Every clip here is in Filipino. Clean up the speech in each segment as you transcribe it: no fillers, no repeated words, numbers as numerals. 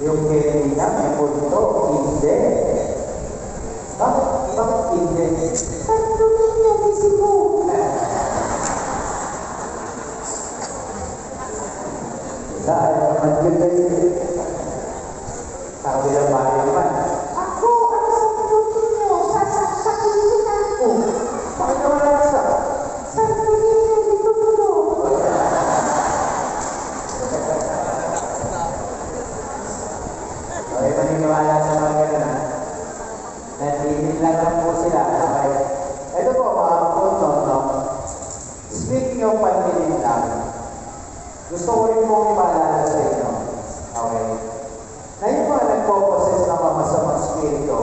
Yung Kelly na may punto, hindi. Bakit hindi? Santo Niño de Cebu. Dahil maganda yun. Sabi ng bahay naman, ako, ang Santo Niño, sasakitin ako. Bakit naman nasa? Santo Niño de Tondo. Okay, maniniwala sa mga gano'n. Nandinin lang po sila. Okay. Ito po, mga punto, no? Speaking of pandinig lang, gusto ko rin pong ipaalala sa inyo. Okay. Na yung mga nagpo-possess ng mga masamang spirito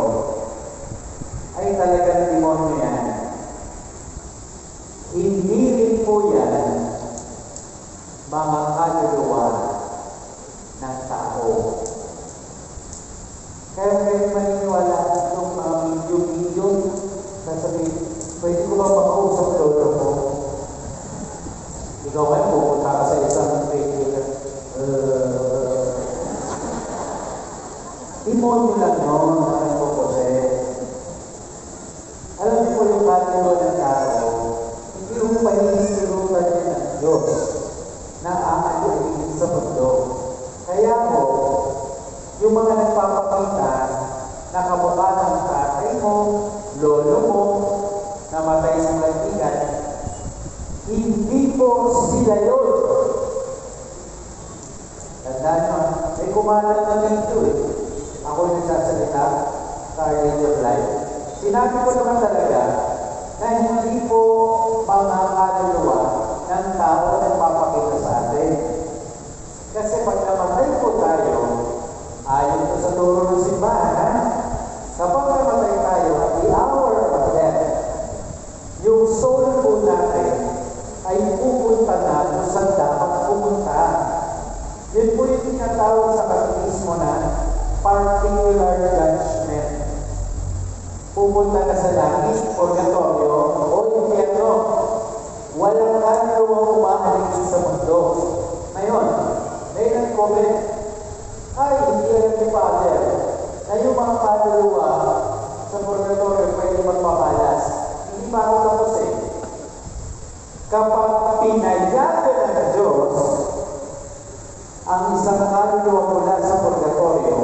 ay talagang demonyo yan. Hindi rin po yan mga kaluluwa ng tao. Kaya kayo maniniwala nung mga medium-medium, sasabihin, pwede ko ba makausap lolo ko? Ikaw ay pupunta ka sa isang demonyo lang noon na nagpo-possess. Alam niyo po yung kaluluwa ng tao, hindi yung paninilutan niya ng Diyos na aalihin sa mundo. Kaya po, yung mga nagpapakita na kamukha ng tatay mo, lolo mo, namatay sa kaibigan, hindi po sila yun. Tandaan nyo, may kumalat na dito eh. Ako yung nagsasalita sa Radio Live. Sinabi ko naman talaga na hindi po mga kaluluwa ng tao na nagpapakita sa atin. Kasi pag namatay po tayo, ayon po sa turo ng simbahan, kapag namatay tayo at the hour of death, yung soul po natin ay pupunta na kung saan dapat pupunta. Yun po yung tinatawag sa katekismo na particular judgment. Pupunta na sa langit, purgatorio, o impyerno. Walang kaluluwang umaaligid sa mundo. Ngayon, may nag-comment, ay, hindi alam ni Father, na yung mga kaluluwa sa purgatorio pwede magpapalas. Hindi pa ako tapos eh. Kapag pinayagan ng Diyos ang isang kaluluwa mula sa purgatorio,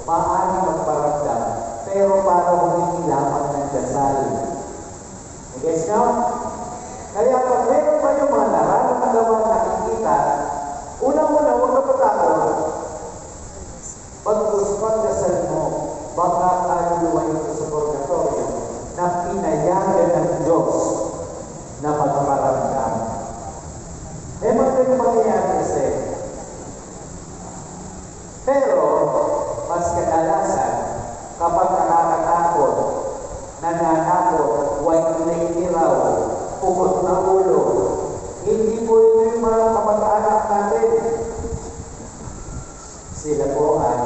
maaari magparamdam, pero para humingi lamang ng dasal. Guys, no? Kaya pag meron pa yung mga nararamdaman nakikita, unang-una, huwag ka patakot. Pag-dasal mo, baka kaluluwa ito sa purgatorio na pinayagan ng Diyos na magparamdam. Eh, magandang mangyayari kasi. Pero, mas kadalasan, kapag nakakatakot, nananakot, white lady raw, pugot na ulo, hindi po ito yung mga kapag-anak natin. Sila po ay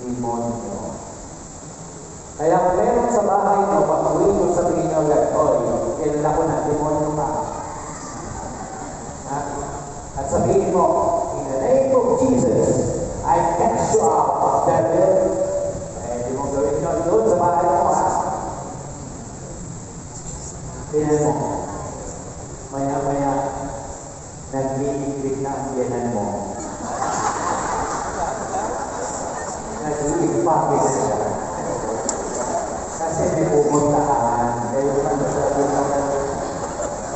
demonyo. Kaya kung meron sa bahay nyo, pag-uwi ko sabihin nyo agad, oy, kilala ko na demonyo ka. At sabihin mo, in the name of Jesus, I cast you out, devil. Eh, di mo gawin nyo doon sa bahay mo, ha? Tingnan mo, maya-maya, nag-iiglig na ang biyanan mo. Nag-iigpapit na siya. Kasi may pupuntahan.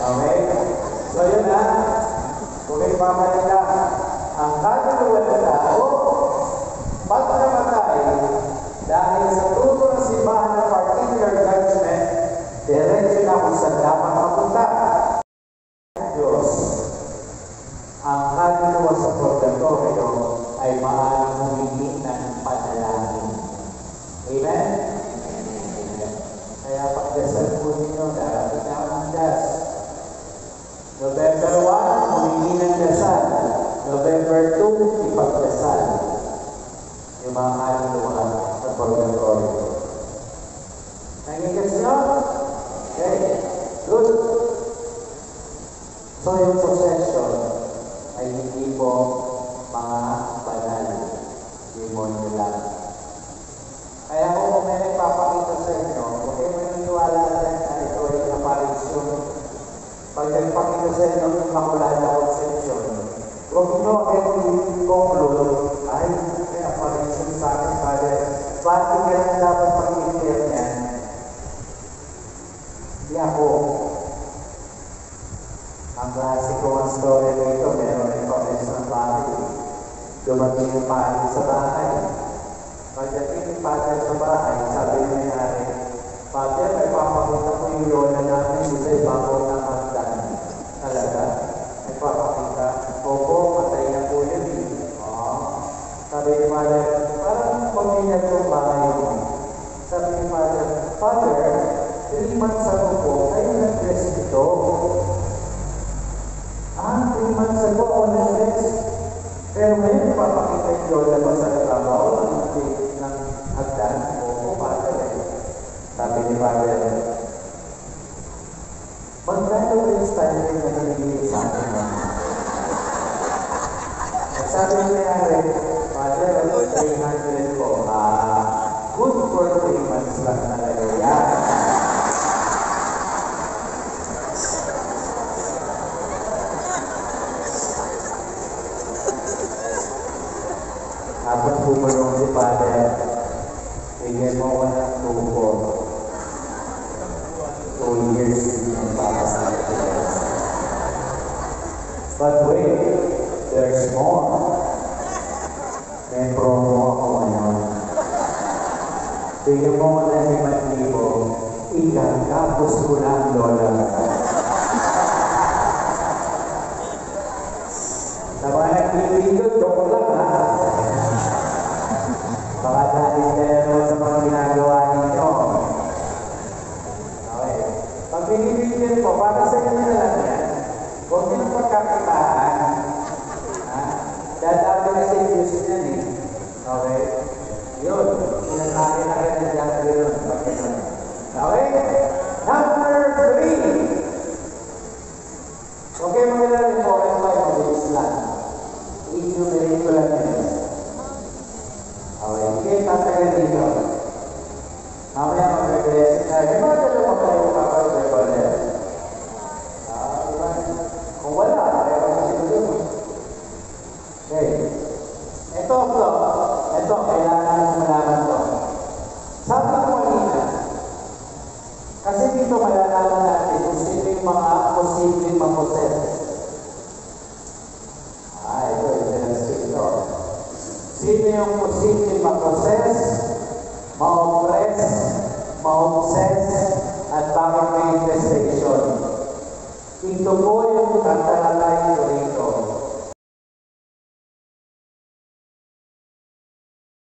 Okay? So yun na. Kung may pamalita, ang kaluluwa ng tao, pag namatay, dahil sa turo ng simbahan ng particular judgment, diretso na kung saan dapat mapunta. Diyos, ang kaluluwa sa purgatorio ay maaaring humingi ng panalangin. Amen? Kaya pagdasal po ninyo, darating na ang das. November 1, humingi ng dasal. November 2, ipagdasal. Yung mga kaluluwa sa purgatorio. Nangigas nyo? Okay. Good. So yung possession ay hindi po mga banal. kaya parisip sa akin, Father, pati ka lang dapat pag-inter niyan. Hindi ako. Ang klasiko ang story nito, meron yung pamilya ng bahay. Dumating yung pari sa bahay. Pagdating yung Father sa bahay, sabi niya nangyari, Father, may papakita ko yung lola namin dito yung bago ng hagdan. Talaga? May papakita. Opo, patay na po yun. Sabi ni Father, parang pamilya ko bahay mo. Sabi ni Father, Father, 3 months ago po, kayo nag-dress ito. 3 months ago ako nag-dress. Pero ngayon, papakita yung lola mo sa trabaho ng hagdan. Opo, Father. Sabi ni Father, magkano yung standard na nangyayari sa akin? Sabi niya rin, Father, 300 po. Good for 3 months lang talaga yan. Tapos bumulong si Father, bigyan mo ko ng tubo. 2 years yung papasalit. But wait, there's more. May promo ako ngayon. Bigyan mo ko na 5,000, ikakapos ko na ang lola. Sa mga nagpipindot, joke lang ha. Baka dahil kayo naman sa mga ginagawa ninyo. Okay. Pag binibigyan po, para sa inyo na lang yan, huwag nyo ng pagkakitaan. Dadami na sa Diyos yan eh. Okay? Yun. Sinasali na kayo ng Diyos yun. Okay? Number 3. Okay, magkala rin po. Ito ay mabilis lang. I-enumerate ko lang yan. Okay, okay, tatagal dito. Mamaya mag-regress na. Di ba dalawa kayo kapag-recorder? Kung wala, kaya pa kasi dito. Okay. Ito, kailangan mo malaman ko. Sabi ko kanina, kasi dito malalaman natin kung sino yung mga posibleng maposes. Ito, interesting ito. Sino yung posibleng maposes, ma-oppress, ma-obsess, at bakit may infestation. Ito po yung tatanungin